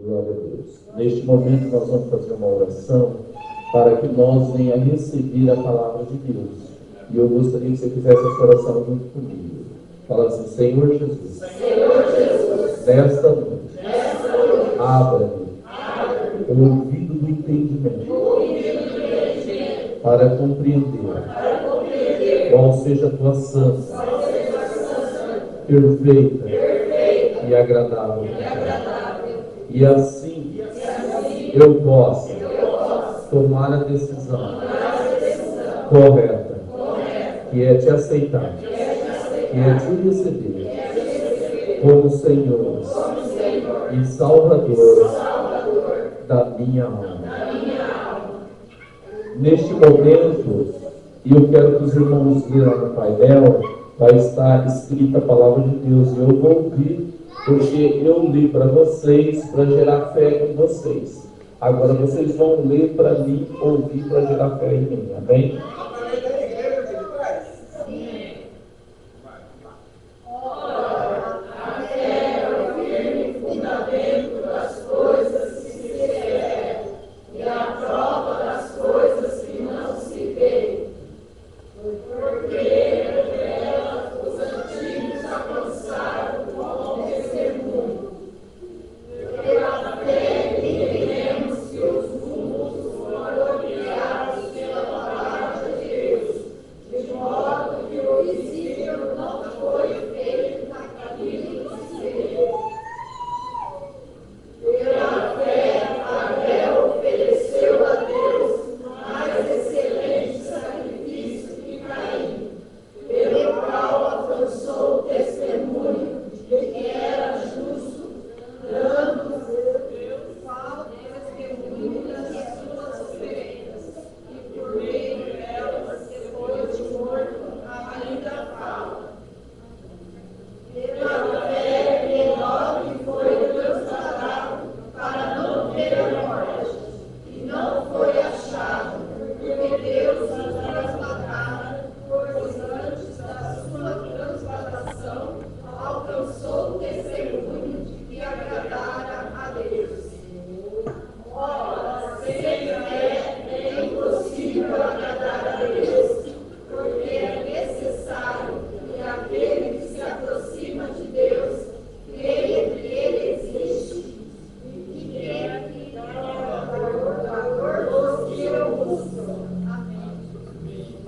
Glória a Deus. Neste momento nós vamos fazer uma oração para que nós venhamos receber a palavra de Deus. E eu gostaria que você fizesse essa oração junto comigo. Fala assim: Senhor Jesus, nesta noite, abra-me o ouvido do entendimento para compreender qual seja a tua santa, perfeita e agradável. E assim eu possa tomar a decisão correta, que é te aceitar, que é te receber como Senhor e Salvador da minha alma. Neste momento, e eu quero que os irmãos leiam no painel, vai estar escrita a palavra de Deus. Eu vou ouvir, porque eu li para vocês, para gerar fé em vocês. Agora vocês vão ler para mim, ouvir para gerar fé em mim. Amém?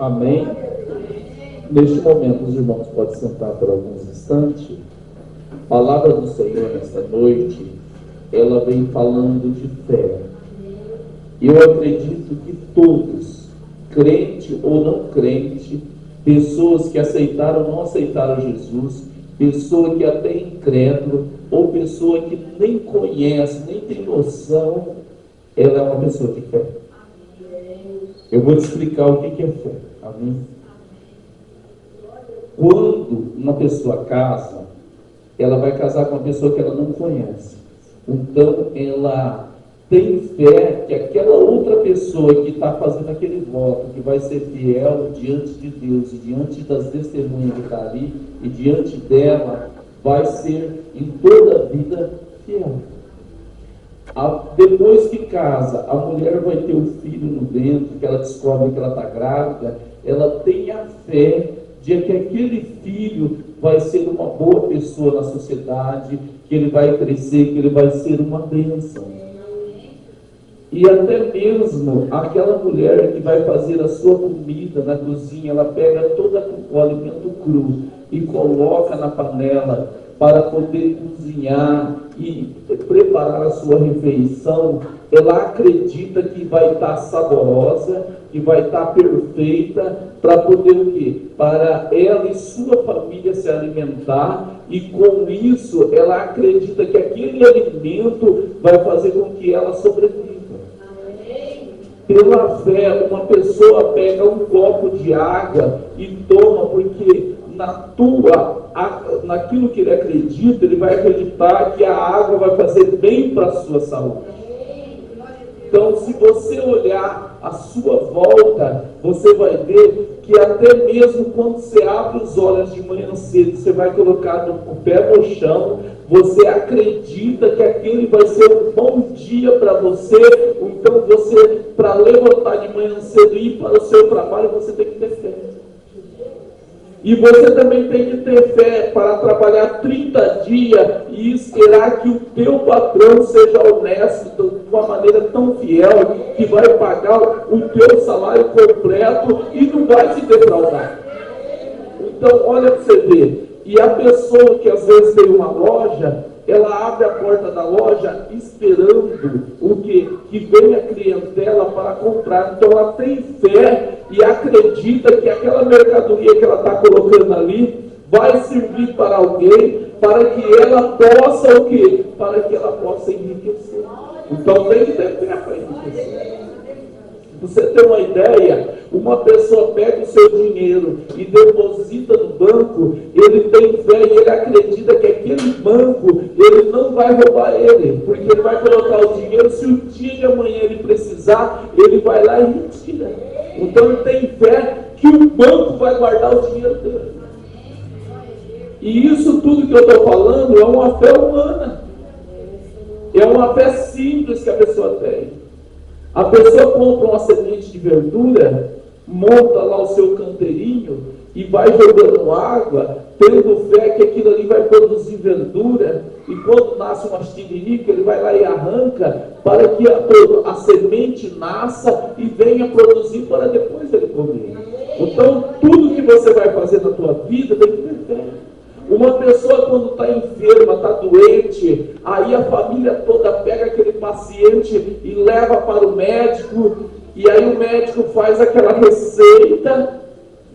Amém? Neste momento, os irmãos podem sentar por alguns instantes. A palavra do Senhor nesta noite, ela vem falando de fé. Eu acredito que todos, crente ou não crente, pessoas que aceitaram ou não aceitaram Jesus, pessoa que até é incrédulo, ou pessoa que nem conhece, nem tem noção, ela é uma pessoa de fé. Eu vou te explicar o que é fé. Amém? Quando uma pessoa casa, ela vai casar com uma pessoa que ela não conhece. Então, ela tem fé que aquela outra pessoa que está fazendo aquele voto, que vai ser fiel diante de Deus e diante das testemunhas que está ali, e diante dela, vai ser em toda a vida fiel. Depois que casa, a mulher vai ter o filho no ventre, que ela descobre que ela está grávida, ela tem a fé de que aquele filho vai ser uma boa pessoa na sociedade, que ele vai crescer, que ele vai ser uma bênção. E até mesmo aquela mulher que vai fazer a sua comida na cozinha, ela pega todo o alimento cru e coloca na panela para poder cozinhar e preparar a sua refeição. Ela acredita que vai estar saborosa, que vai estar perfeita, para poder o quê? Para ela e sua família se alimentar, e com isso ela acredita que aquele alimento vai fazer com que ela sobreviva. Pela fé, uma pessoa pega um copo de água e toma, porque naquilo que ele acredita, ele vai acreditar que a água vai fazer bem para a sua saúde. Então, se você olhar à sua volta, você vai ver que até mesmo quando você abre os olhos de manhã cedo, você vai colocar o pé no chão, Você acredita que aquele vai ser um bom dia para você, então você, para levantar de manhã cedo e ir para o seu trabalho, você tem que ter fé. E você também tem que ter fé para trabalhar 30 dias e esperar que o teu patrão seja honesto de uma maneira tão fiel que vai pagar o teu salário completo e não vai te defraudar. Então, olha para você ver. E a pessoa que às vezes tem uma loja, ela abre a porta da loja esperando o quê? Que venha a clientela para comprar. Então ela tem fé e acredita que aquela mercadoria que ela está colocando ali vai servir para alguém, para que ela possa o quê? Para que ela possa enriquecer. Então tem que ter fé para enriquecer. Você tem uma ideia, uma pessoa pega o seu dinheiro e deposita no banco, ele tem fé e ele acredita que aquele banco, ele não vai roubar ele, porque ele vai colocar o dinheiro, se o dia de amanhã ele precisar, ele vai lá e retira. Então ele tem fé que o banco vai guardar o dinheiro dele. E isso tudo que eu estou falando é uma fé humana, é uma fé simples que a pessoa tem. A pessoa compra uma semente de verdura, monta lá o seu canteirinho e vai jogando água, tendo fé que aquilo ali vai produzir verdura, e quando nasce uma tiririca, ele vai lá e arranca para que a semente nasça e venha produzir para depois ele comer. Então, tudo que você vai fazer na tua vida tem que ter fé. Uma pessoa quando está enferma, está doente, aí a família toda pega aquele paciente e leva para o médico, e aí o médico faz aquela receita,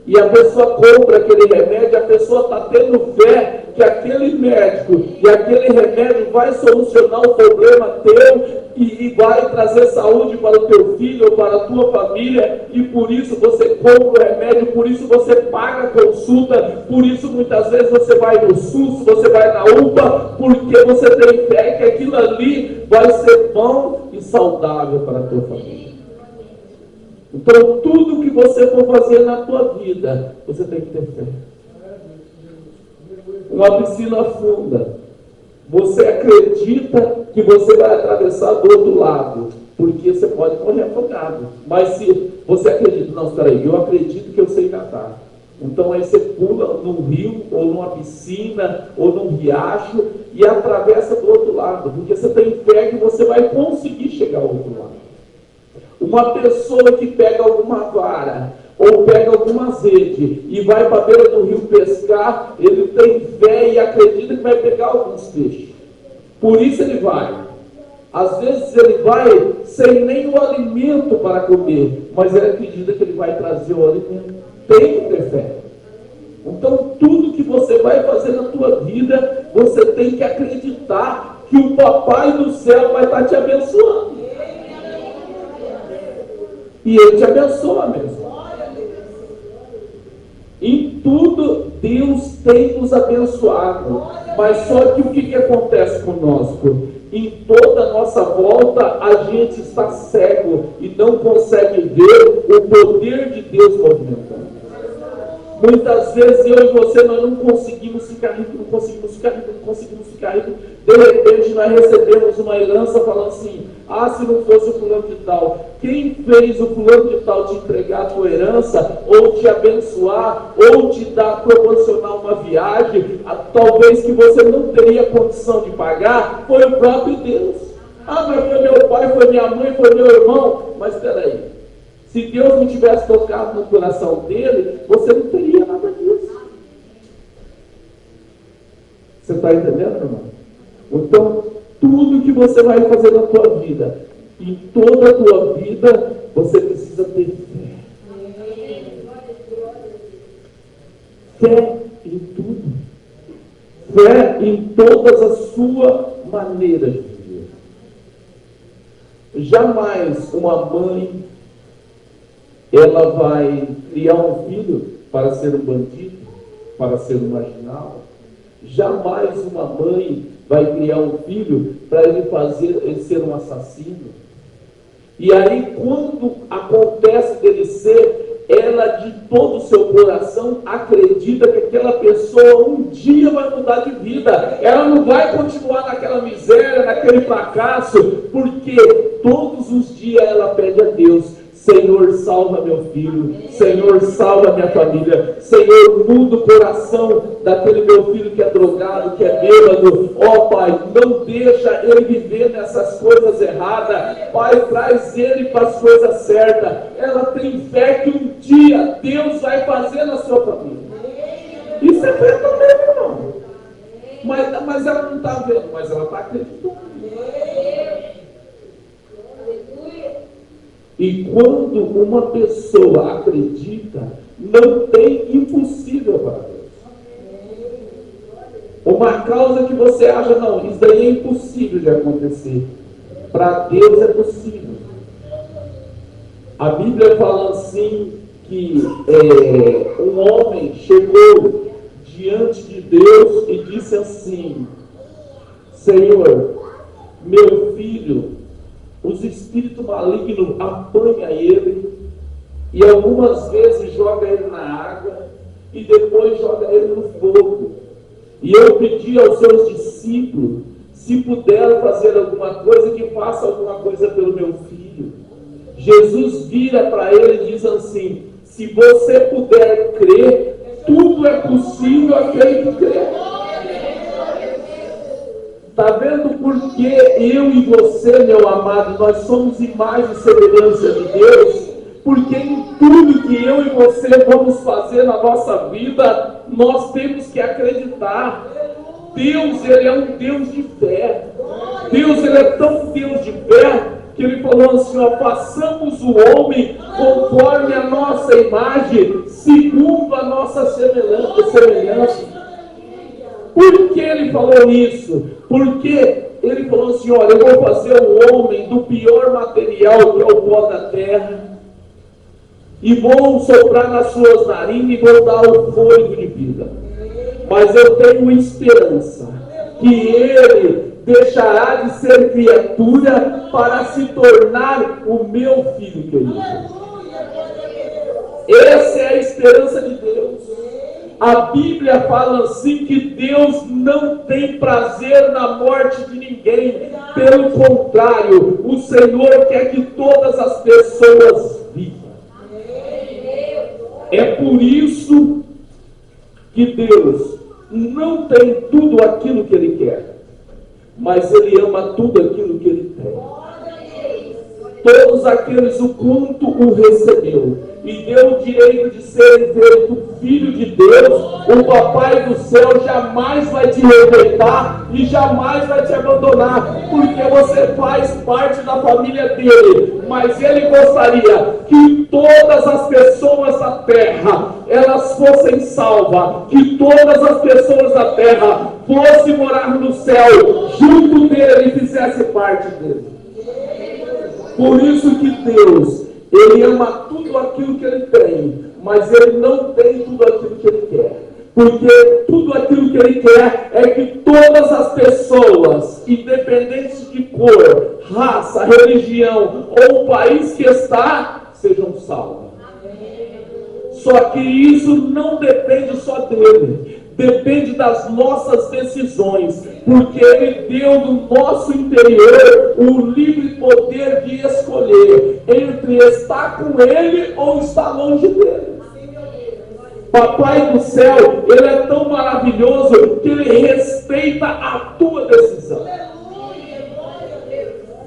e a pessoa compra aquele remédio, a pessoa está tendo fé que aquele médico e aquele remédio vai solucionar o problema teu e vai trazer saúde para o teu filho ou para a tua família, e por isso você compra o remédio, por isso você paga a consulta, por isso muitas vezes você vai no SUS, você vai na UPA, porque você tem fé que aquilo ali vai ser bom e saudável para a tua família. Então, tudo que você for fazer na tua vida, você tem que ter fé. Uma piscina funda. Você acredita que você vai atravessar do outro lado, porque você pode morrer afogado. Mas se você acredita, não, espera aí, eu acredito que eu sei nadar. Então aí você pula num rio, ou numa piscina, ou num riacho, e atravessa do outro lado, porque você tem fé que você vai conseguir chegar ao outro lado. Uma pessoa que pega alguma vara, ou pega alguma rede, e vai para a beira do rio pescar, ele tem fé e acredita que vai pegar alguns peixes. Por isso ele vai. Às vezes ele vai sem nem o alimento para comer, mas ele acredita que ele vai trazer o alimento. Tem que ter fé. Então tudo que você vai fazer na tua vida, você tem que acreditar que o Papai do céu vai estar te abençoando. E ele te abençoa mesmo. Em tudo, Deus tem nos abençoado. Mas só que o que acontece conosco? Em toda a nossa volta, a gente está cego e não consegue ver o poder de Deus movimentando. Muitas vezes eu e você, nós não conseguimos ficar ricos, não conseguimos ficar ricos. De repente nós recebemos uma herança falando assim, se não fosse o fulano de tal, quem fez o fulano de tal te entregar a tua herança, ou te abençoar, ou te dar, proporcionar uma viagem, talvez que você não teria condição de pagar, foi o próprio Deus. Mas foi meu pai, foi minha mãe, foi meu irmão. Mas espera aí. Se Deus não tivesse tocado no coração dele, você não teria nada disso. Você está entendendo, irmão? Então, tudo que você vai fazer na tua vida, em toda a tua vida, você precisa ter fé. Fé em tudo. Fé em todas as suas maneiras de viver. Jamais uma mãe ela vai criar um filho para ser um bandido, para ser um marginal. Jamais uma mãe vai criar um filho para ele ser um assassino. E aí, quando acontece dele ser, ela de todo o seu coração acredita que aquela pessoa um dia vai mudar de vida. Ela não vai continuar naquela miséria, naquele fracasso, porque todos os dias ela pede a Deus: Senhor, salva meu filho. Senhor, salva minha família. Senhor, muda o coração daquele meu filho que é drogado, que é bêbado. Ó Pai, não deixa ele viver nessas coisas erradas. Pai, traz ele para as coisas certas. Ela tem fé que um dia Deus vai fazer na sua família. Isso é fé também, irmão. Mas ela não está vendo, mas ela está acreditando. E quando uma pessoa acredita, não tem impossível para Deus. Uma causa que você acha, não, isso daí é impossível de acontecer. Para Deus é possível. A Bíblia fala assim, que um homem chegou diante de Deus e disse assim: Senhor, meu filho, os espíritos malignos apanham ele e algumas vezes joga ele na água e depois joga ele no fogo. E eu pedi aos seus discípulos, se puder fazer alguma coisa, que faça alguma coisa pelo meu filho. Jesus vira para ele e diz assim: se você puder crer, tudo é possível aquele que crê. Está vendo por que eu e você, meu amado, nós somos imagem e semelhança de Deus? Porque em tudo que eu e você vamos fazer na nossa vida, nós temos que acreditar. Deus, Ele é um Deus de fé. Deus, Ele é tão Deus de fé, que Ele falou assim: ó, façamos o homem conforme a nossa imagem, segundo a nossa semelhança. Por que Ele falou isso? Porque Ele falou assim: olha, eu vou fazer o homem do pior material, que é o pó da terra, e vou soprar nas suas narinas e vou dar o fôlego de vida. Mas eu tenho esperança que Ele deixará de ser criatura para se tornar o meu filho querido. Essa é a esperança de Deus. A Bíblia fala assim, que Deus não tem prazer na morte de ninguém. Pelo contrário, o Senhor quer que todas as pessoas vivam. É por isso que Deus não tem tudo aquilo que Ele quer, mas Ele ama tudo aquilo que Ele tem. Todos aqueles o quanto o recebeu e deu o direito de ser feito filho de Deus, o Papai do céu jamais vai te rejeitar e jamais vai te abandonar, porque você faz parte da família dele. Mas Ele gostaria que todas as pessoas da terra, elas fossem salvas, que todas as pessoas da terra fossem morar no céu junto dele e fizesse parte dele. Por isso que Deus, Ele ama tudo aquilo que Ele tem, mas Ele não tem tudo aquilo que Ele quer. Porque tudo aquilo que Ele quer é que todas as pessoas, independente de cor, raça, religião ou país que está, sejam salvas. Só que isso não depende só dele. Depende das nossas decisões, porque Ele deu no nosso interior o livre poder de escolher entre estar com Ele ou estar longe dele. Papai do céu, Ele é tão maravilhoso que Ele respeita a tua decisão.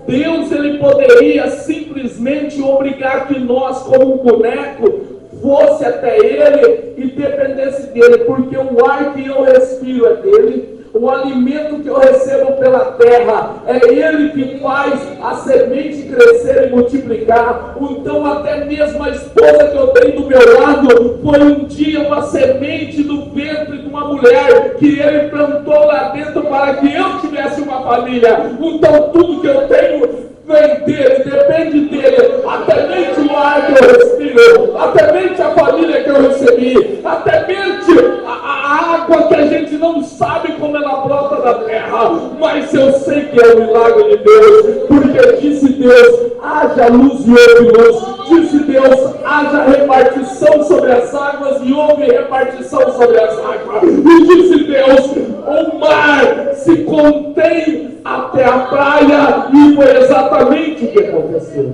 Deus, Ele poderia simplesmente obrigar que nós, como um boneco, fosse até Ele e dependesse dele, porque o ar que eu respiro é dele, o alimento que eu recebo pela terra é Ele que faz a semente crescer e multiplicar. Então até mesmo a esposa que eu tenho do meu lado foi um dia uma semente do ventre de uma mulher que Ele plantou lá dentro para que eu tivesse uma família. Então tudo que eu tenho vem dele, depende dele, até mesmo o ar que eu respiro, até mesmo a família que eu recebi, até mesmo a água que a gente não sabe como ela brota da terra, mas eu sei que que é o milagre de Deus, porque disse Deus, haja luz e houve luz, disse Deus, haja repartição sobre as águas e houve repartição sobre as águas, e disse Deus, o mar se contém até a praia, e foi exatamente o que aconteceu.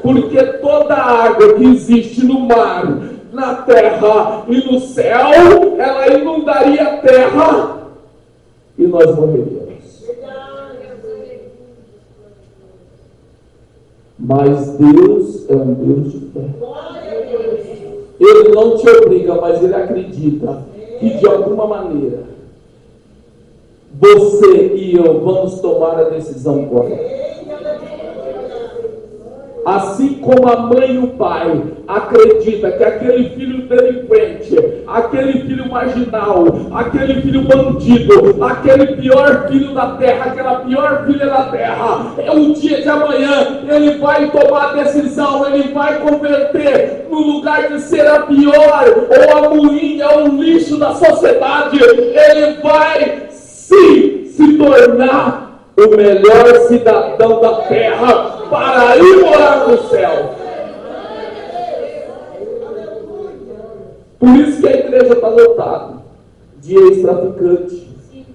Porque toda a água que existe no mar, na terra e no céu, ela inundaria a terra e nós morreríamos. Mas Deus é um Deus de fé. Ele não te obriga, mas Ele acredita que de alguma maneira você e eu vamos tomar a decisão correta. Assim como a mãe e o pai acreditam que aquele filho delinquente, aquele filho marginal, aquele filho bandido, aquele pior filho da terra, aquela pior filha da terra, um dia de amanhã ele vai tomar a decisão, ele vai converter no lugar de ser a pior, ou a moinha, ou o lixo da sociedade, ele vai sim se tornar o melhor cidadão da terra, para ir morar no céu. Por isso que a igreja está lotada de ex-traficante,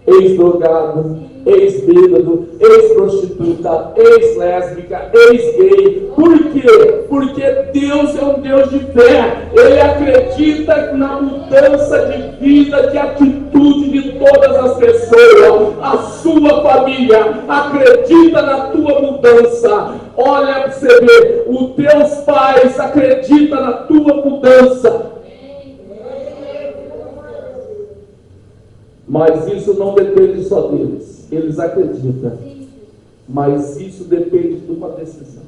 ex-drogado, ex-bêbado, ex-prostituta, ex-lésbica, ex-gay. Por quê? Porque Deus é um Deus de fé. Ele acredita na mudança de vida, de atitude de todas as pessoas. A sua família acredita na tua mudança. Olha para você ver, os teus pais acreditam na tua mudança. Mas isso não depende só deles. Eles acreditam. Mas isso depende de uma decisão.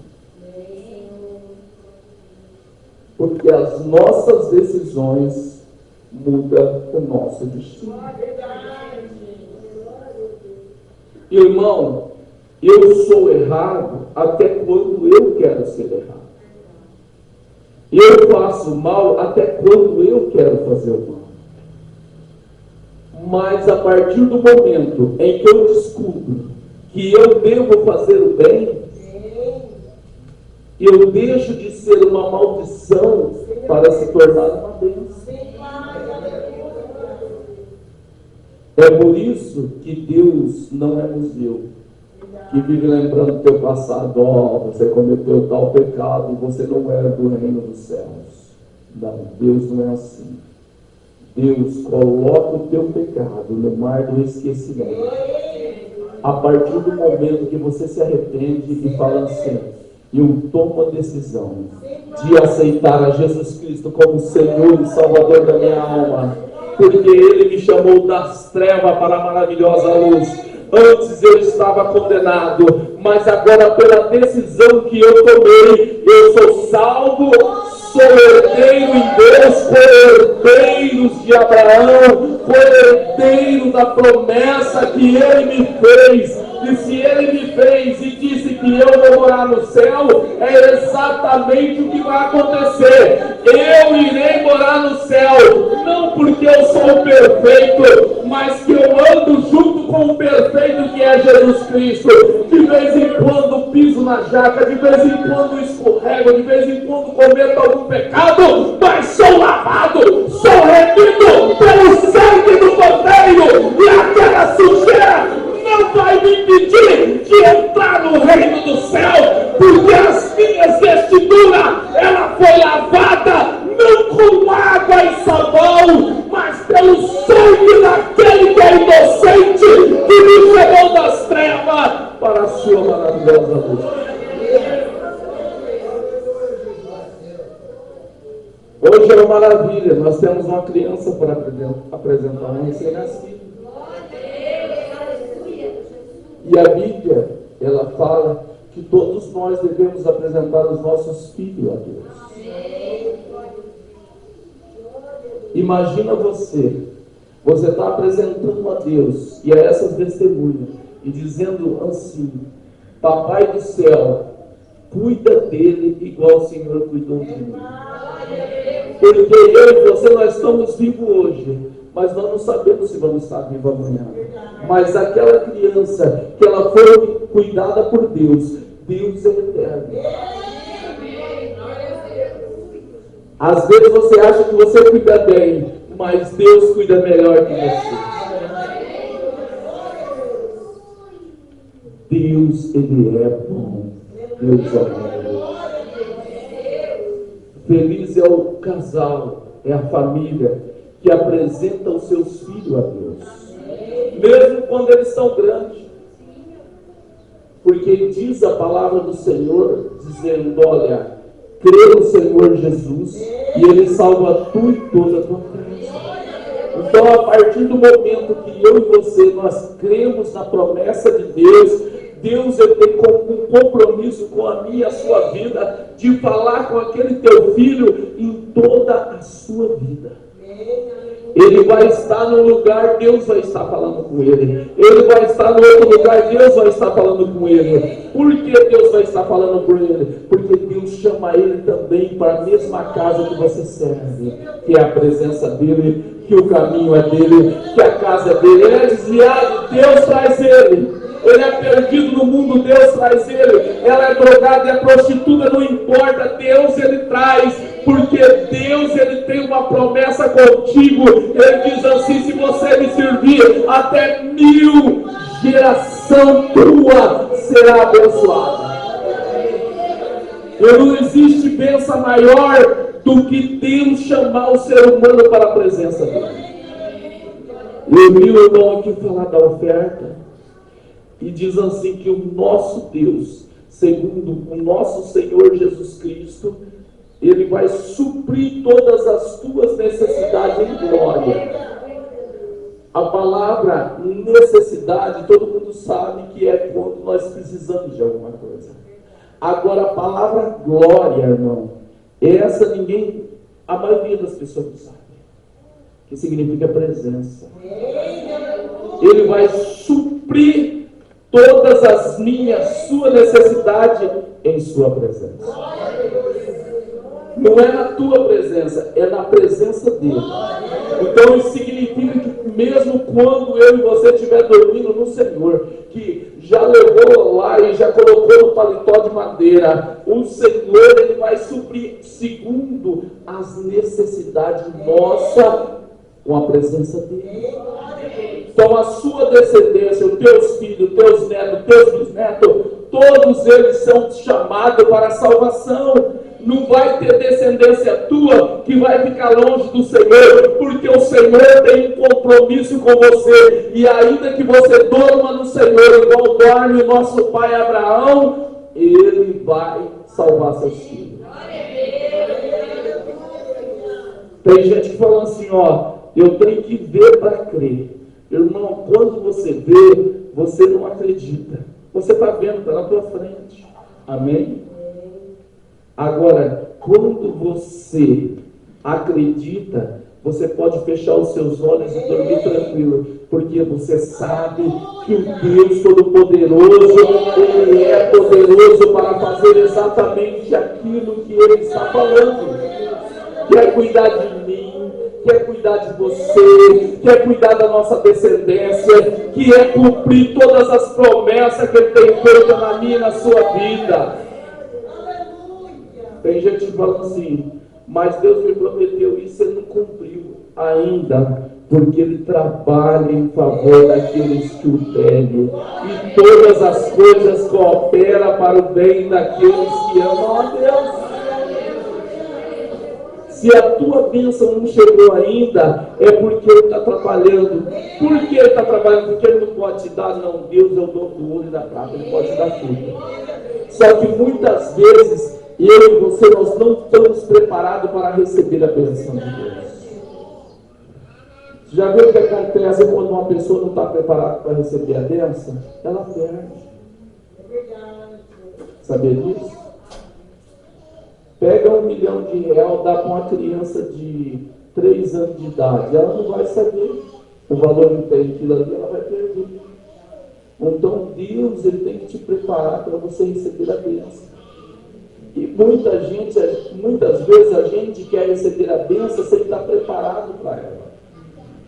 Porque as nossas decisões mudam o nosso destino. Irmão, eu sou errado até quando eu quero ser errado. Eu faço mal até quando eu quero fazer o mal. Mas a partir do momento em que eu descubro que eu devo fazer o bem, eu deixo de ser uma maldição para se tornar uma bênção. É por isso que Deus não é museu, que vive lembrando do teu passado. Você cometeu tal pecado, você não era do reino dos céus. Não, Deus não é assim. Deus coloca o teu pecado no mar do esquecimento. A partir do momento que você se arrepende e fala assim, eu tomo a decisão de aceitar a Jesus Cristo como Senhor e Salvador da minha alma, porque Ele me chamou das trevas para a maravilhosa luz. Antes eu estava condenado, mas agora pela decisão que eu tomei, eu sou salvo, sou herdeiro em Deus, co-herdeiros de Abraão, co-herdeiro da promessa que Ele me fez. E se Ele me fez e disse que eu vou morar no céu, é exatamente o que vai acontecer. Eu irei morar no céu, não porque eu sou o perfeito, mas que eu ando junto com o perfeito que é Jesus Cristo. De vez em quando piso na jaca, de vez em quando escorrego, de vez em quando cometo algum pecado, mas sou lavado, sou remido pelo sangue do Cordeiro, e aquela sujeira não vai me impedir de entrar no reino do céu, porque as minhas vestiduras, ela foi lavada, não com água e sabão, mas pelo sangue daquele que é inocente, que me chamou das trevas para a sua maravilhosa luz. Hoje é uma maravilha, nós temos uma criança para apresentar, um recém-nascido. E a Bíblia, ela fala que todos nós devemos apresentar os nossos filhos a Deus. Imagina você está apresentando a Deus e a essas testemunhas e dizendo assim, Papai do céu, cuida dele igual o Senhor cuidou de mim. Porque eu e você, nós estamos vivos hoje, mas nós não sabemos se vamos estar vivos amanhã. Mas aquela criança que ela foi cuidada por Deus, Deus é eterno. Às vezes você acha que você cuida bem, mas Deus cuida melhor que você. Deus, Ele é bom. Deus é bom. Feliz é o casal, é a família que apresenta os seus filhos a Deus. Mesmo quando eles estão grandes. Porque diz a palavra do Senhor, dizendo, olha, crê no Senhor Jesus e Ele salva tu e toda a tua casa. Então, a partir do momento que eu e você, nós cremos na promessa de Deus, Deus ele tem um compromisso com a minha e a sua vida, de falar com aquele teu filho em toda a sua vida. Ele vai estar no lugar, Deus vai estar falando com ele. Ele vai estar no outro lugar, Deus vai estar falando com ele. Por que Deus vai estar falando com ele? Porque Deus chama ele também para a mesma casa que você serve, que é a presença dele, que o caminho é dele, que a casa é dele. Ele é desviado, Deus traz ele. Ele é perdido no mundo, Deus traz ele. Ela é drogada, é prostituta, não importa, Deus ele traz. Porque Deus ele tem uma promessa contigo. Ele diz assim: se você me servir, até 1000 geração tua será abençoada. E não existe bênção maior do que Deus chamar o ser humano para a presença dele. Eu vi o irmão aqui falar da oferta. E diz assim que o nosso Deus, segundo o nosso Senhor Jesus Cristo, Ele vai suprir todas as tuas necessidades em glória. A palavra necessidade, todo mundo sabe que é quando nós precisamos de alguma coisa. Agora, a palavra glória, irmão, essa a maioria das pessoas não sabe. Que significa presença. Ele vai suprir todas as sua necessidade em sua presença. Não é na tua presença, é na presença dele. Então isso significa que mesmo quando eu e você estiver dormindo no Senhor, que já levou lá e já colocou no paletó de madeira, o Senhor ele vai suprir segundo as necessidades nossas com a presença dele. Então a sua descendência, os teus filhos, teus netos, teus bisnetos, todos eles são chamados para a salvação. Não vai ter descendência tua que vai ficar longe do Senhor, porque o Senhor tem um compromisso com você. E ainda que você dorma no Senhor, igual dorme o nosso pai Abraão, Ele vai salvar seus filhos. Tem gente que fala assim, eu tenho que ver para crer. Irmão, quando você vê, você não acredita. Você está vendo, está na tua frente. Amém? Agora, quando você acredita, você pode fechar os seus olhos e dormir tranquilo, porque você sabe que o Deus Todo-Poderoso, Ele é poderoso para fazer exatamente aquilo que Ele está falando. Quer cuidar de mim, quer cuidar de você, quer cuidar da nossa descendência, quer cumprir todas as promessas que Ele tem feito na minha e na sua vida. Tem gente que fala assim, mas Deus me prometeu isso e Ele não cumpriu ainda, porque Ele trabalha em favor daqueles que o temem, e todas as coisas cooperam para o bem daqueles que amam a Deus. Se a tua bênção não chegou ainda, é porque Ele está trabalhando. Por que Ele está trabalhando? Porque Ele não pode te dar, não. Deus é o dono do ouro e da prata, Ele pode te dar tudo. Só que muitas vezes, eu e você, nós não estamos preparados para receber a bênção de Deus. Já viu o que acontece quando uma pessoa não está preparada para receber a bênção? Ela perde. Sabia disso? Pega R$1 milhão, dá para uma criança de 3 anos de idade, ela não vai saber o valor que tem aquilo ali, ela vai perder. Então Deus ele tem que te preparar para você receber a bênção. E muitas vezes a gente quer receber a bênção sem estar preparado para ela.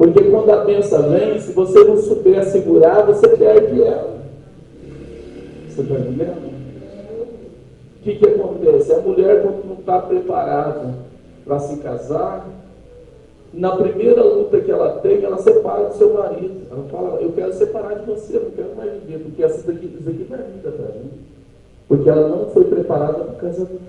Porque quando a bênção vem, se você não souber segurar, você perde ela. Você está entendendo? O que acontece? A mulher, quando não está preparada para se casar, na primeira luta que ela tem, ela separa do seu marido. Ela fala, eu quero separar de você, eu não quero mais viver, porque isso aqui não é vida para mim. Porque ela não foi preparada para o casamento.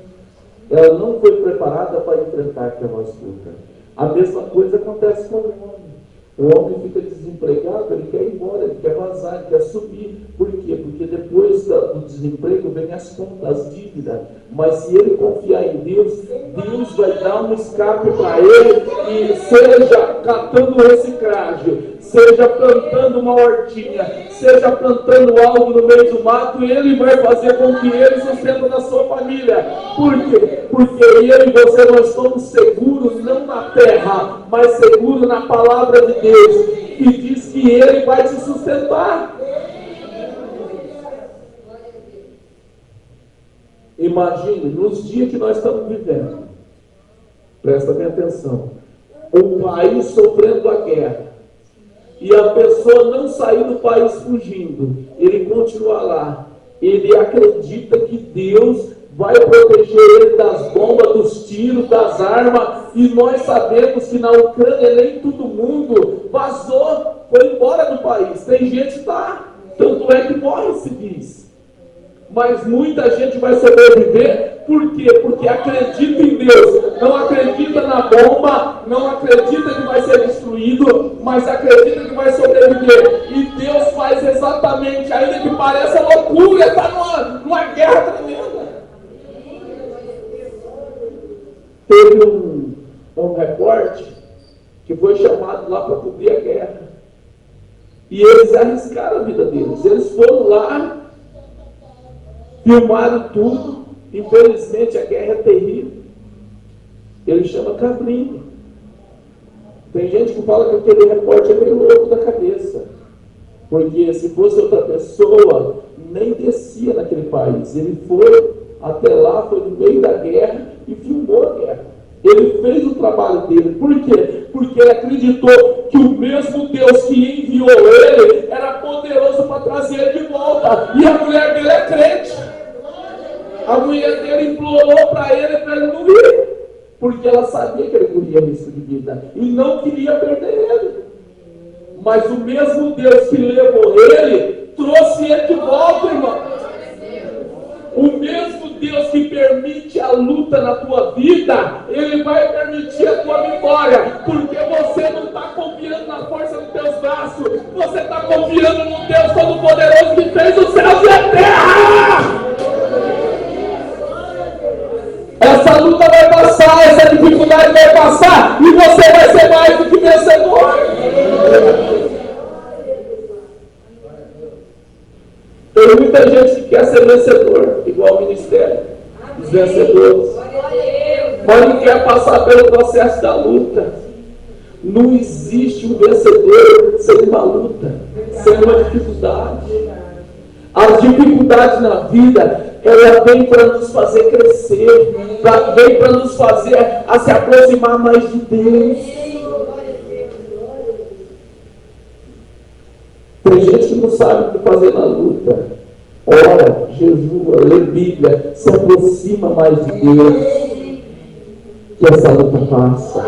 Ela não foi preparada para enfrentar aquela luta. A mesma coisa acontece com o homem. O homem fica desempregado, ele quer ir embora, ele quer vazar, ele quer subir. Por quê? Porque depois do desemprego vem as contas, as dívidas. Mas se ele confiar em Deus, Deus vai dar um escape para ele, e seja catando reciclagem, seja plantando uma hortinha, seja plantando algo no meio do mato, ele vai fazer com que ele sustente na sua família. Por quê? Porque eu e você, nós estamos seguros não na terra, mas seguros na palavra de Deus, que diz que ele vai te sustentar. Imagine, nos dias que nós estamos vivendo, presta bem atenção, o país sofrendo a guerra, e a pessoa não sair do país fugindo, ele continua lá, ele acredita que Deus vai proteger ele das bombas, dos tiros, das armas, e nós sabemos que na Ucrânia nem todo mundo vazou, foi embora do país, tem gente que está, tanto é que morre civis. Mas muita gente vai sobreviver, por quê? Porque acredita em Deus, não acredita na bomba, não acredita que vai ser destruído, mas acredita que vai sobreviver. E Deus faz exatamente, ainda que pareça loucura, está numa guerra tremenda. Teve um repórter que foi chamado lá para cobrir a guerra. E eles arriscaram a vida deles, eles foram lá, filmaram tudo. Infelizmente a guerra é terrível. Ele chama Cabrini. Tem gente que fala que aquele repórter é meio louco da cabeça, porque se fosse outra pessoa nem descia naquele país. Ele foi até lá, foi no meio da guerra e filmou a guerra. Ele fez o trabalho dele. Por quê? Porque ele acreditou que o mesmo Deus que enviou ele era poderoso para trazer ele de volta. E a mulher dele é crente. A mulher dele implorou para ele não ir, porque ela sabia que ele corria risco de vida e não queria perder ele. Mas o mesmo Deus que levou ele trouxe ele de volta, irmão. O mesmo Deus que permite a luta na tua vida, ele vai permitir a tua vitória, porque você não está confiando na força dos teus braços, você está confiando no Deus Todo-Poderoso que fez os céus e a terra. Essa luta vai passar, essa dificuldade vai passar, e você vai ser mais do que vencedor. Tem muita gente que quer ser vencedor, igual o ministério, os vencedores, mas não quer passar pelo processo da luta. Não existe um vencedor sem uma luta, sem uma dificuldade. As dificuldades na vida, ela vem para nos fazer crescer, vem para nos fazer a se aproximar mais de Deus. Tem gente que não sabe o que fazer na luta. Ora, jejua, lê Bíblia, se aproxima mais de Deus. Que essa luta passa.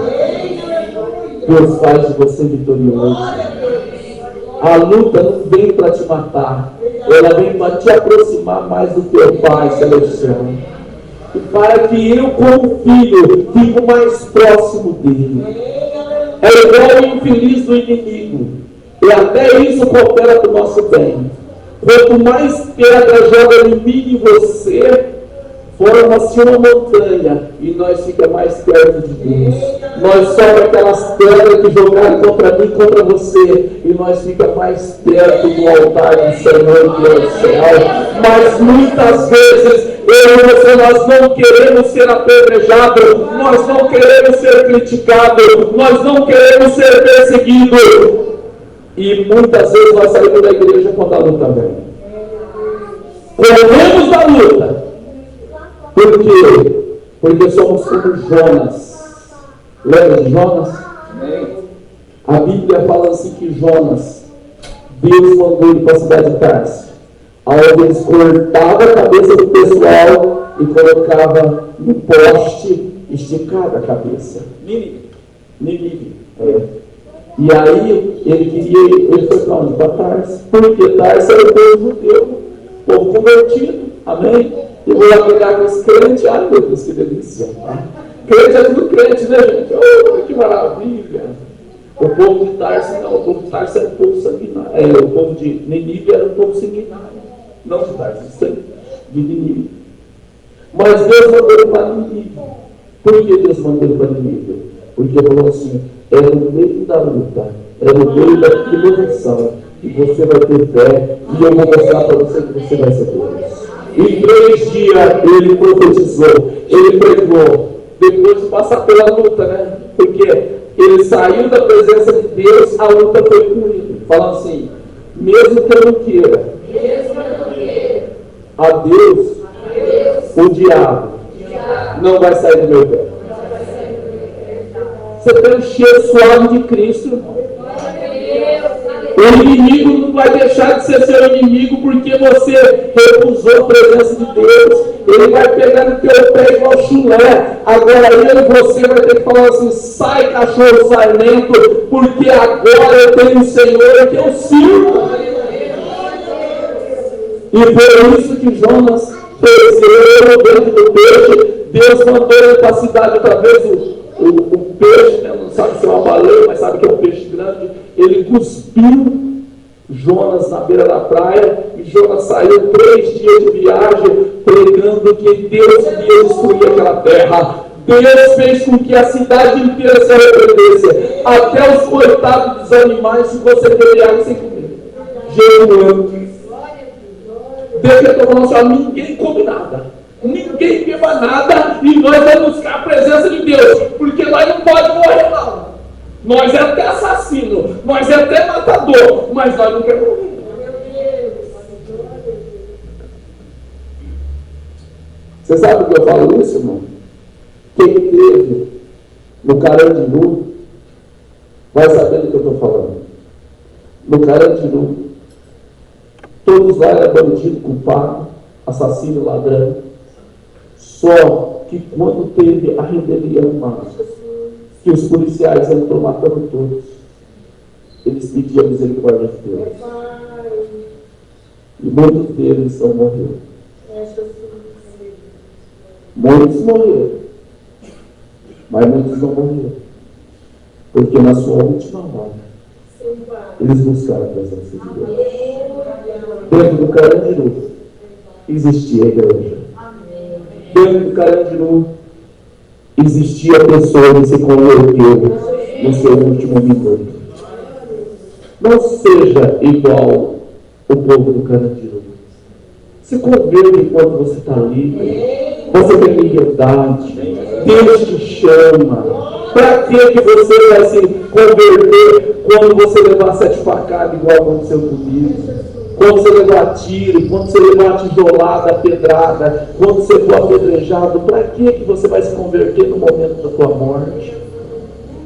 Deus faz de você vitorioso. A luta não vem para te matar, ela vem para te aproximar mais do teu Pai Celestial. E para que eu, como filho, fique mais próximo dele. É igual o infeliz do inimigo. E até isso coopera para o nosso bem. Quanto mais pedra joga ele em você, forma-se uma montanha e nós ficamos mais perto de Deus. Nós somos aquelas pedras que jogaram contra mim, contra você, e nós ficamos mais perto do altar do Senhor que é o céu. Mas muitas vezes eu e você, nós não queremos ser apedrejados, nós não queremos ser criticados, nós não queremos ser perseguidos. E muitas vezes nós saímos da igreja quando a luta vem. Corremos da luta. Por quê? Porque somos como Jonas. Lembra de Jonas? A Bíblia fala assim que Jonas, Deus mandou ele para a cidade de Tarso, onde eles cortavam a cabeça do pessoal e colocava no poste, esticada a cabeça. Nínive. E aí ele foi para onde? Para Tarso. Porque Tarso era o povo judeu, povo convertido. Amém? Eu vou lá pegar com os crentes. Ai, meu Deus, que delícia. Crente é tudo crente, né, gente? Oh, que maravilha. O povo de Tarso não. O povo de Tarso era o povo sanguinário. O povo de Nínive era o povo sanguinário. Não de Tarso, de Nínive. Mas Deus mandou ele para Nínive. Por que Deus mandou ele para Nínive? Porque falou assim: é no meio da luta, é no meio da tribulação que você vai ter fé, e eu vou mostrar para você que você vai ser Deus. Em 3 dias ele profetizou, ele pregou, depois de passar pela luta, né? Porque ele saiu da presença de Deus, a luta foi com ele. Falando assim: mesmo que eu não queira, a Deus, o diabo não vai sair do meu pé. Você tem um cheiro suave de Cristo, irmão. O inimigo não vai deixar de ser seu inimigo porque você recusou a presença de Deus. Ele vai pegar no teu pé igual chulé. Agora eu e você vai ter que falar assim: sai, cachorro sarnento, porque agora eu tenho o Senhor que eu sirvo. E por isso que Jonas pereceu dentro do peixe. Deus mandou ele para a cidade outra vez. O peixe, né, não sabe se é uma baleia, mas sabe que é um peixe grande. Ele cuspiu Jonas na beira da praia, e Jonas saiu 3 dias de viagem pregando que Deus ia destruir aquela terra. Deus fez com que a cidade inteira se arrependesse, até os coitados dos animais, se você beber água sem comer, jejuando. Deus que eu estou falando assim: ninguém come nada, ninguém beba nada, e nós vamos buscar a presença de Deus, porque nós não podemos morrer não. Nós é até assassino, nós é até matador, mas nós não queremos morrer. Você sabe por que eu falo isso, irmão? Quem teve no Carandiru vai saber do que eu estou falando. No Carandiru, todos lá eram bandido, culpado, assassino, ladrão. Só que quando teve a rebelião humana, que os policiais entrou matando todos, eles pediam a misericórdia de Deus. E muitos deles não morreram. Muitos morreram, mas muitos não morreram, porque na sua última hora eles buscaram a presença de Deus. Dentro do Carandiru existia a igreja. Dentro do Carandiru existia a pessoa que se converteu no seu último minuto. Não seja igual o povo do Carandiru. Se converta enquanto você está livre. Você tem liberdade. Deus te chama. Para que você vai se converter quando você levar 7 facadas, igual aconteceu comigo? Quando você levar tiro, quando você levar tijolada, pedrada, quando você for apedrejado, para que você vai se converter no momento da tua morte?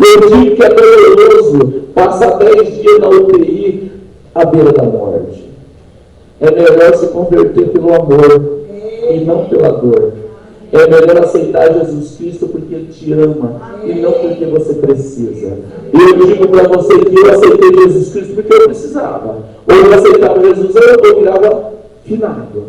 Eu digo que é doloroso passar 10 dias na UTI à beira da morte. É melhor se converter pelo amor e não pela dor. É melhor aceitar Jesus Cristo porque Ele te ama e não porque você precisa. Eu digo para você que eu aceitei Jesus Cristo porque eu precisava. Ou eu aceitava Jesus ou eu virava finado.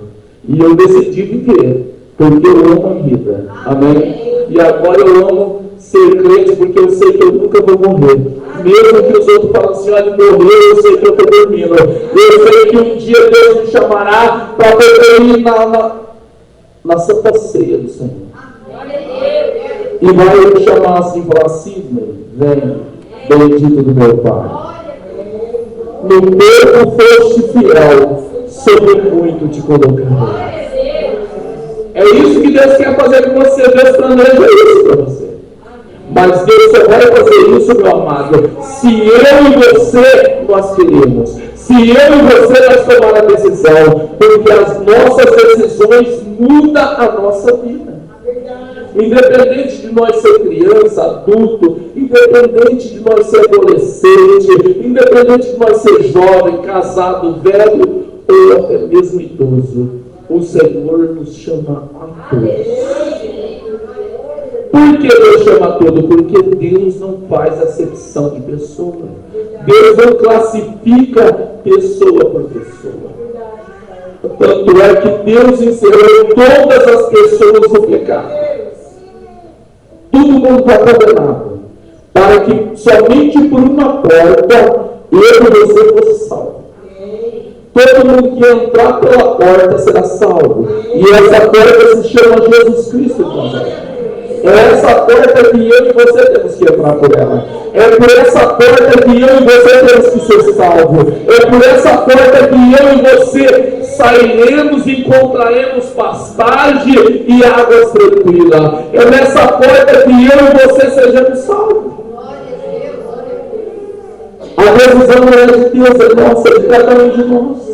E eu decidi viver porque eu amo a vida. Amém? E agora eu amo ser crente porque eu sei que eu nunca vou morrer. Mesmo que os outros falem assim: olha, morreu, eu sei que eu estou dormindo. Eu sei que um dia Deus me chamará para poder ir na Santa Ceia do Senhor. E vai me chamar assim e falar: Sidney, vem, bendito do meu Pai. No pouco foste fiel, sobre muito te colocarei. É isso que Deus quer fazer com você. Deus planeja isso para você. Mas Deus só vai fazer isso, meu amado, se eu e você nós queremos. Se eu e você nós tomar a decisão, porque as nossas decisões mudam a nossa vida. independente de nós ser criança, adulto, independente de nós ser adolescente, independente de nós ser jovem, casado, velho ou até mesmo idoso, o Senhor nos chama a todos. Por que Deus chama a todos? Porque Deus não faz acepção de pessoa. Deus não classifica pessoa por pessoa. Tanto é que Deus encerrou todas as pessoas no pecado. Todo mundo está condenado. Para que somente por uma porta eu e você fosse salvo. Todo mundo que entrar pela porta será salvo. E essa porta se chama Jesus Cristo. É essa porta que eu e você temos que entrar por ela. É por essa porta que eu e você temos que ser salvos. É por essa porta que eu e você sairemos e encontraremos pastagem e águas tranquilas. É nessa porta que eu e você sejamos salvos. A decisão não é de Deus, é nossa, é de cada um de nós.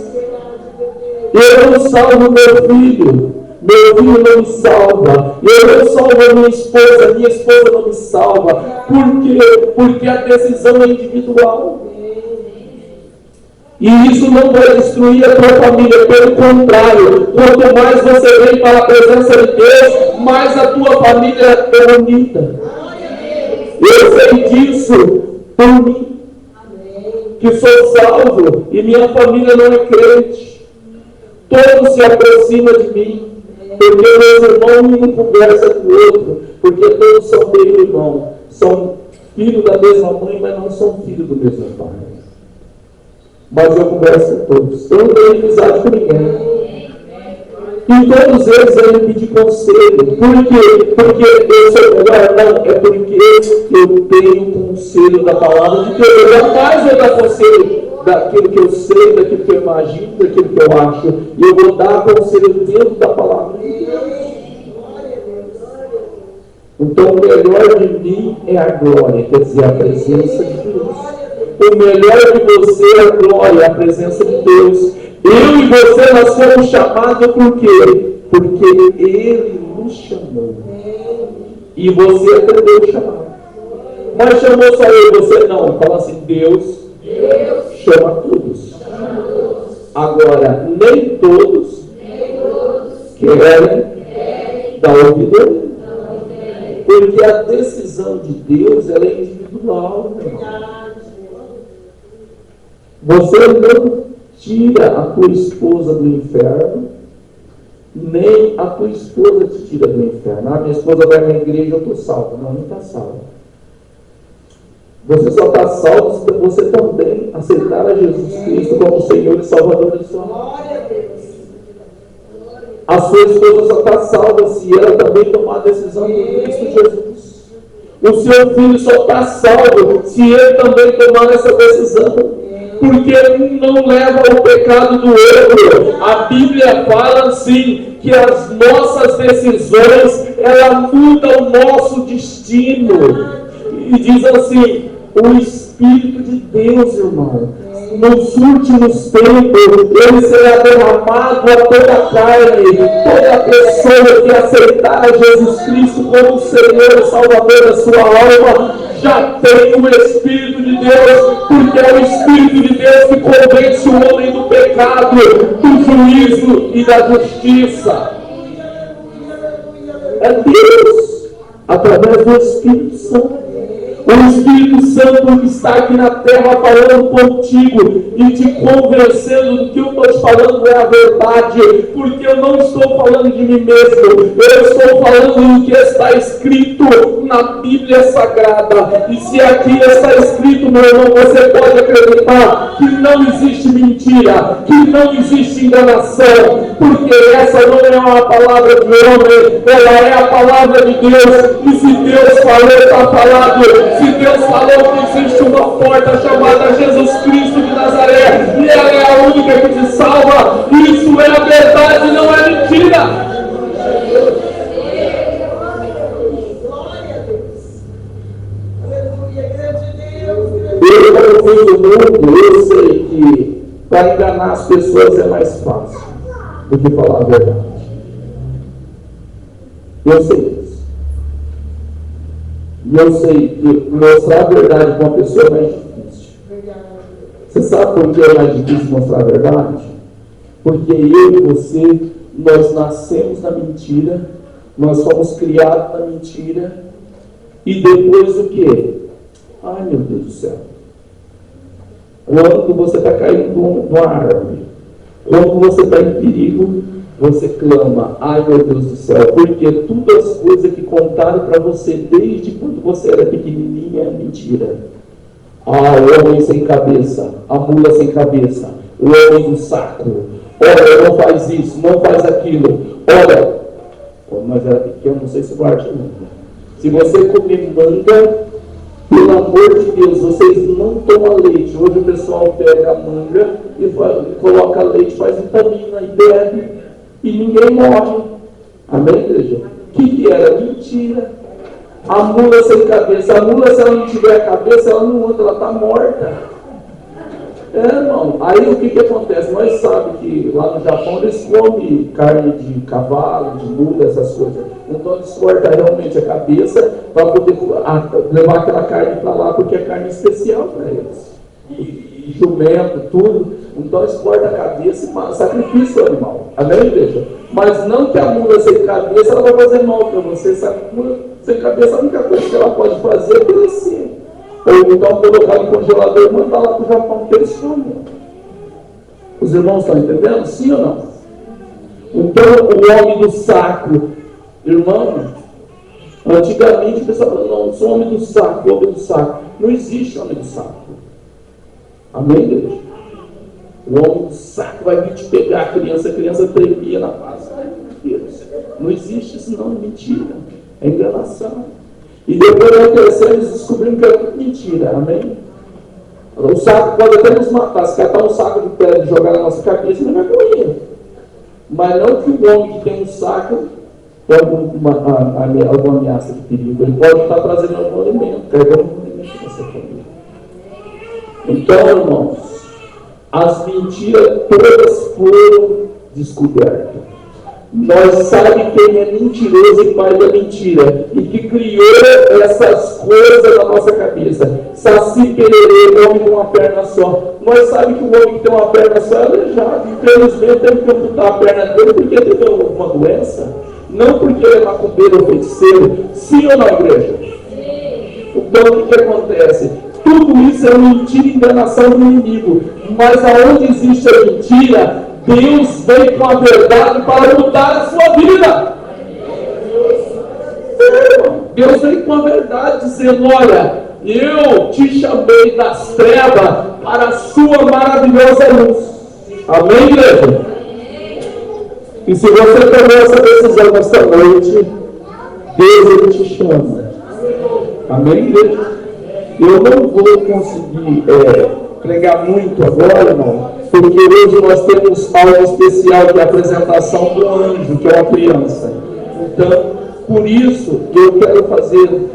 Eu não salvo meu filho não me salva. Eu não salvo a minha esposa não me salva. Por quê? Porque a decisão é individual. E isso não vai destruir a tua família, pelo contrário, quanto mais você vem para a presença de Deus, mais a tua família é unida. Eu sei disso por mim, que sou salvo e minha família não é crente. Todos se aproximam de mim, porque meus irmãos não conversam com o outro, porque todos são meio irmão, são filhos da mesma mãe, mas não são filhos do mesmo pai. Mas eu converso com todos, eu não tenho amizade com ninguém. E todos eles vêm me pedir conselho. Por quê? Porque eu sou melhor? Não, é porque eu tenho conselho da palavra de Deus. Eu jamais vou dar conselho daquilo que eu sei, daquilo que eu imagino, daquilo que eu acho. E eu vou dar conselho dentro da palavra de Deus. Então o melhor de mim é a glória, quer dizer, a presença de Deus. O melhor de você é a glória, a presença de Deus. Eu e você, nós fomos chamados por quê? Porque Ele nos chamou. E você atendeu o chamado. Mas chamou só eu e você? Não. Fala assim, Deus chama todos. Agora, nem todos querem dar ouvido a Ele. Porque a decisão de Deus, ela é individual. Você não tira a tua esposa do inferno, nem a tua esposa te tira do inferno. Ah, minha esposa vai na igreja, eu estou salvo. Não está salvo. Você só está salvo se você também aceitar a Jesus Cristo como Senhor e Salvador de sua vida. A sua esposa só está salva se ela também tomar a decisão em Cristo Jesus. O seu filho só está salvo se ele também tomar essa decisão. Porque um não leva ao pecado do outro. A Bíblia fala assim, que as nossas decisões, ela muda o nosso destino. E diz assim, o Espírito de Deus, irmão, nos últimos tempos, ele será derramado a toda a carne. Toda pessoa que aceitar Jesus Cristo como Senhor e Salvador da sua alma, já tem o Espírito de Deus, porque é o Espírito de Deus que convence o homem do pecado, do juízo e da justiça. É Deus, através do Espírito Santo. O Espírito Santo está aqui na terra falando contigo e te convencendo do que eu estou te falando é a verdade, porque eu não estou falando de mim mesmo, eu estou falando do que está escrito na Bíblia Sagrada. E se aqui está escrito, meu irmão, você pode acreditar que não existe mentira, que não existe enganação, porque essa não é uma palavra de homem, ela é a palavra de Deus. E se Deus falou, está falado. Se Deus falou que existe uma porta chamada Jesus Cristo de Nazaré, e ela é a única que te salva, isso é a verdade, não é mentira. Eu, como fui do mundo, eu sei que para enganar as pessoas é mais fácil do que falar a verdade. Eu sei disso. E eu sei que mostrar a verdade para uma pessoa é mais difícil. Você sabe por que é mais difícil mostrar a verdade? Porque eu e você, nós nascemos na mentira, nós fomos criados na mentira, e depois o quê? Ai, meu Deus do céu. Quando você está caindo de uma árvore, quando você está em perigo, você clama, ai meu Deus do céu, porque todas as coisas que contaram para você desde quando você era pequenininha é mentira. Ah, o homem sem cabeça, a mula sem cabeça, o homem do saco, olha, não faz isso, não faz aquilo, olha, mas era pequeno, não sei se guarda manga. Se você comer manga, pelo amor de Deus, vocês não tomam leite. Hoje o pessoal pega a manga e coloca leite, faz vitamina e bebe. E ninguém morre. Amém, igreja? O que era? Mentira. A mula sem cabeça. A mula, se ela não tiver cabeça, ela não anda, ela está morta. Irmão. Aí o que acontece? Nós sabemos que lá no Japão eles comem carne de cavalo, de mula, essas coisas. Então eles cortam realmente a cabeça para poder levar aquela carne para lá, porque é carne especial para eles. E jumento, tudo. Então eles cortam a cabeça e sacrifício o animal. Amém, igreja? Mas não que a mula sem cabeça ela vai fazer mal para você. Sabe, a mula sem cabeça, a única coisa que ela pode fazer é crescer. Ou então colocar no congelador e mandar lá para o Japão, que eles comem. Os irmãos estão entendendo? Sim ou não? Então o homem do saco, irmão, antigamente o pessoal falava, não, sou homem do saco, homem do saco. Não existe homem do saco. Amém, igreja? O homem do saco vai vir te pegar a criança tremia na face. Ai, meu Deus. Não existe isso não, é mentira. É enganação. E depois nós crescemos e descobrimos que é tudo mentira. Amém? O saco pode até nos matar. Se catar um saco de pedra e jogar na nossa cabeça, ele vai morrer. Mas não que o homem que tem um saco tem alguma ameaça de perigo. Ele pode estar trazendo algum alimento, carregando algum alimento para essa família. Então, irmãos, as mentiras todas foram descobertas. Nós sabemos quem é mentiroso e pai da mentira, e que criou essas coisas na nossa cabeça. Saci Pererê, homem com uma perna só. Nós sabemos que o homem que tem uma perna só é aleijado. Infelizmente, teve que amputar a perna dele porque teve alguma doença. Não porque ele é macumbeiro ou feiticeiro. Sim ou não, igreja? Sim. Então, o que acontece? Tudo isso é mentira e enganação do inimigo. Mas aonde existe a mentira, Deus vem com a verdade para mudar a sua vida. Deus vem com a verdade, dizendo, olha, eu te chamei das trevas para a sua maravilhosa luz. Amém, igreja? E se você tomou essa decisão nesta noite, Deus ele te chama. Amém, igreja? Eu não vou conseguir pregar muito agora, irmão, porque hoje nós temos algo especial, que é a apresentação do anjo, que é uma criança. Então, por isso, eu quero fazer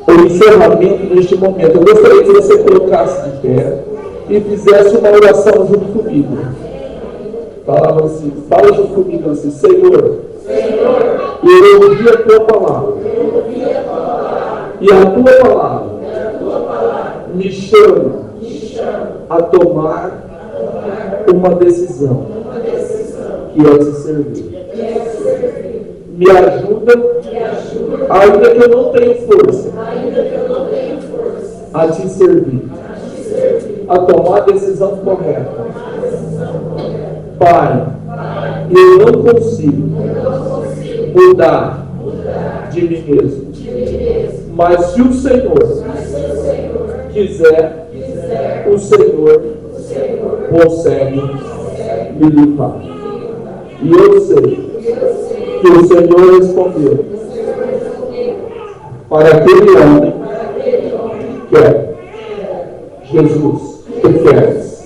o encerramento neste momento. Eu gostaria que você colocasse de pé e fizesse uma oração junto comigo. Falava assim, fala junto comigo assim, Senhor, eu ouvi a tua palavra, e a tua palavra me chama a tomar uma decisão, que é te servir. Me ajuda, ainda que eu não tenha força, a te servir, a tomar a decisão correta. Pai, eu não consigo mudar de mim mesmo, mas se o Senhor quiser, o Senhor consegue me livrar. E eu sei que o Senhor respondeu para aquele homem que é Jesus, que queres.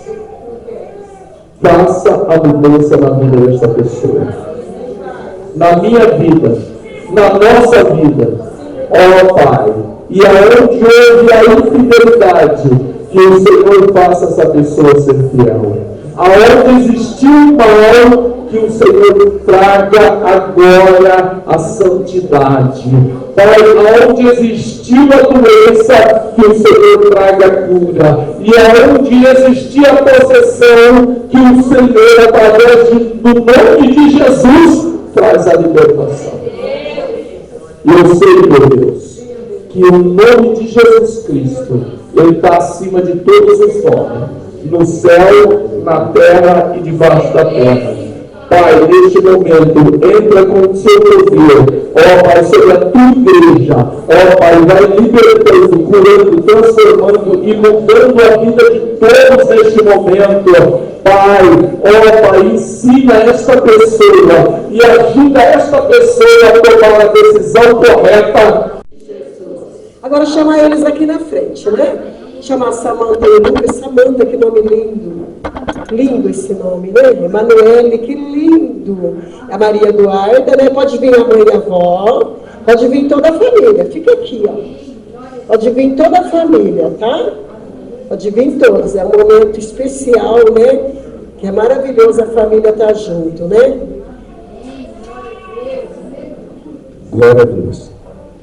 Faça a mudança na vida desta pessoa, na minha vida, na nossa vida, ó Pai. E aonde houve a infidelidade, que o Senhor faça essa pessoa ser fiel. Aonde existiu o mal, que o Senhor traga agora a santidade. Pai, onde existiu a doença, que o Senhor traga a cura. E aonde existia a possessão, que o Senhor, através do nome de Jesus, traz a libertação. E eu sei, meu Deus, que o nome de Jesus Cristo, Ele está acima de todos os nomes, no céu, na terra e debaixo da terra. Pai, neste momento, entra com o seu poder, ó Pai, sobre a tua igreja, ó Pai, vai libertando, curando, transformando e mudando a vida de todos neste momento. Pai, ó Pai, ensina esta pessoa e ajuda esta pessoa a tomar a decisão correta. Agora chama eles aqui na frente, né? Chamar Samanta e Lucas. Samanta, que nome lindo. Lindo esse nome, né? Emanuele, que lindo. A Maria Eduarda, né? Pode vir a mãe e a avó. Pode vir toda a família. Fica aqui, ó. Pode vir toda a família, tá? Pode vir todos. É um momento especial, né? Que é maravilhoso a família estar junto, né? Glória a Deus.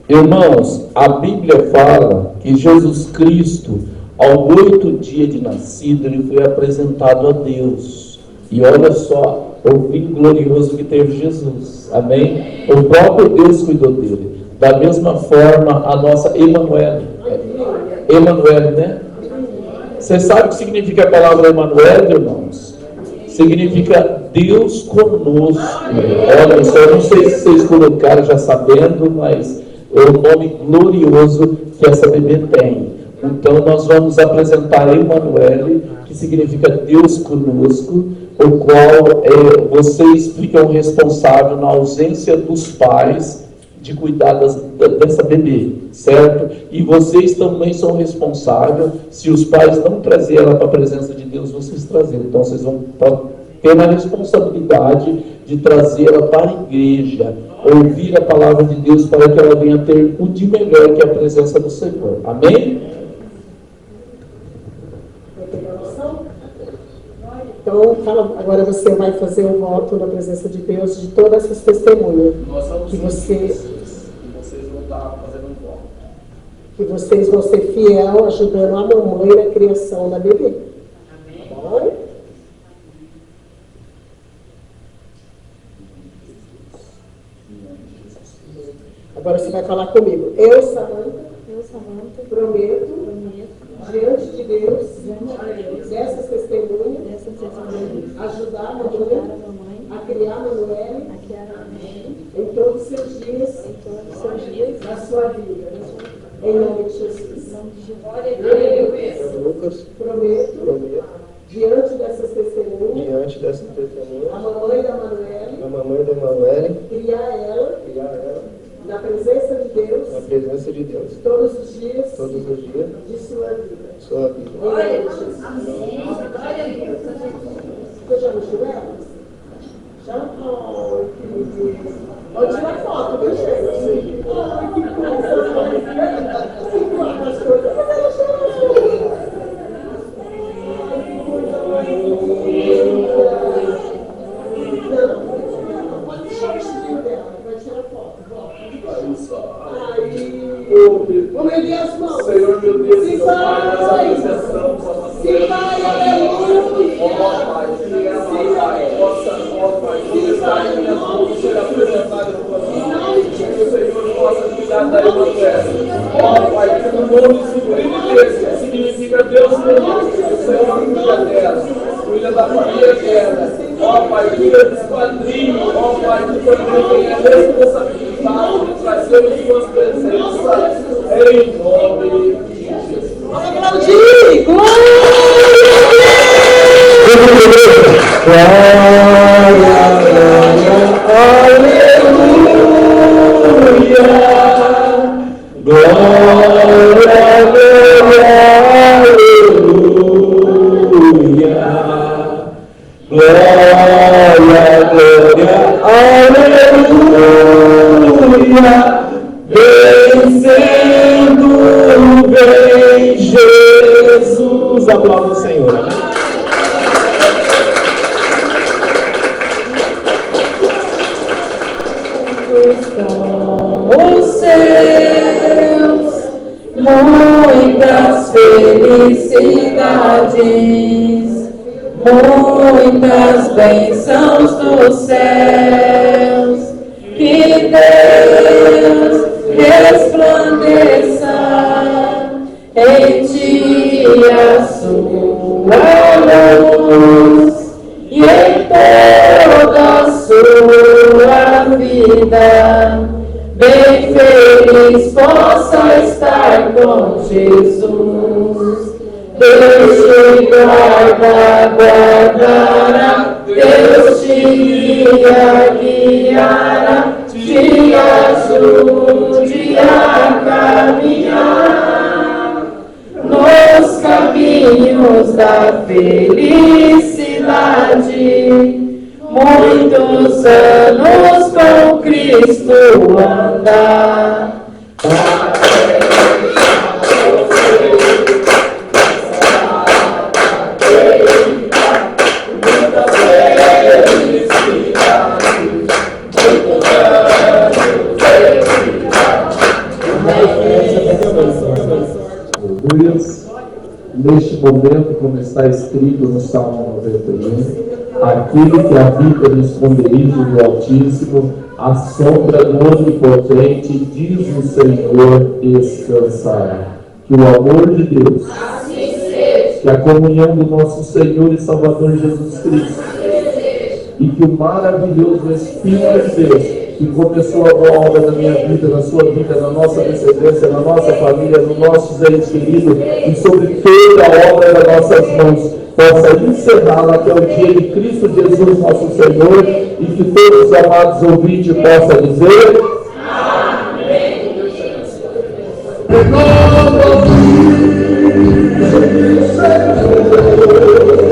Irmãos, a Bíblia fala que Jesus Cristo, ao 8º dia de nascido, ele foi apresentado a Deus. E olha só o fim glorioso que teve Jesus. Amém? O próprio Deus cuidou dele. Da mesma forma, a nossa Emanuele. Emanuele, né? Você sabe o que significa a palavra Emanuele, irmãos? Significa Deus conosco. Olha só, eu não sei se vocês colocaram já sabendo, mas é o nome glorioso que essa bebê tem. Então nós vamos apresentar Emanuele, que significa Deus conosco, o qual vocês ficam responsáveis na ausência dos pais de cuidar dessa bebê, certo? E vocês também são responsáveis, se os pais não trazerem ela para a presença de Deus, vocês trazerem. Então vocês vão ter a responsabilidade de trazê-la para a igreja, ouvir a palavra de Deus para que ela venha ter o de melhor, que é a presença do Senhor. Amém? Então, agora você vai fazer um voto na presença de Deus de todas essas testemunhas. Que vocês vão estar fazendo um voto. Que vocês vão ser fiel, ajudando a mamãe na criação da bebê. Amém? Tá bom? Agora você vai falar comigo. Eu, Samanta, prometo, diante de Deus, dessas testemunhas, ajudar a mamãe a criar Manuele em todos os seus dias da sua vida. Em nome de Jesus. Prometo, diante dessas testemunhas, a mamãe da Manuele, criar ela na presença de Deus, todos os dias de sua vida. Glória a Deus. Você já mostrou ela? Já? Oh, que lindo. Pode tirar foto, viu, gente? Ai, que coisa. As coisas. Mas ela chorou. Ai, que coisa mais linda. Não, pode deixar o vestido dela. Vai tirar foto. Vamos erguer as mãos. Senhor, meu Deus, Se meu Pai, nós apresentamos a nossa Se vai, aleluia. ó Pai, que ela, Pai, possa, ó Pai, que está em minhas mãos ser apresentada no tua mão. Que o Senhor possa cuidar da Emanuele. Ó Pai, que no nome supremo desse significa Deus conosco. O Senhor cuida dela, cuida da família dela. Ó Pai, cuida dos padrinhos. Ó Pai, que também tem a responsabilidade de trazer as suas presenças em nome de Jesus. Vamos aplaudir! Glória Vencendo vem Jesus. Aplauda o Senhor. com os seus, muitas felicidades, muitas bênçãos dos céus, que Deus resplandeça em ti a sua luz e em toda a sua vida, bem feliz possa estar com Jesus. Deus te guarda, guardará, Deus te guia, guiará, te ajude a caminhar nos caminhos da felicidade. Muitos anos com Cristo andar. Neste momento, como está escrito no Salmo 91, aquele que habita no esconderijo do Altíssimo, à sombra do Onipotente, diz o Senhor, descansará. Que o amor de Deus, que a comunhão do nosso Senhor e Salvador Jesus Cristo, e que o maravilhoso Espírito de Deus, que começou a boa obra na minha vida, na sua vida, na nossa descendência, na nossa família, no nosso ente querido, e sobre toda a obra das nossas mãos, possa encerrá-la até o dia de Cristo Jesus, nosso Senhor, e que todos os amados ouvintes possam dizer: Amém. Em nome do Senhor.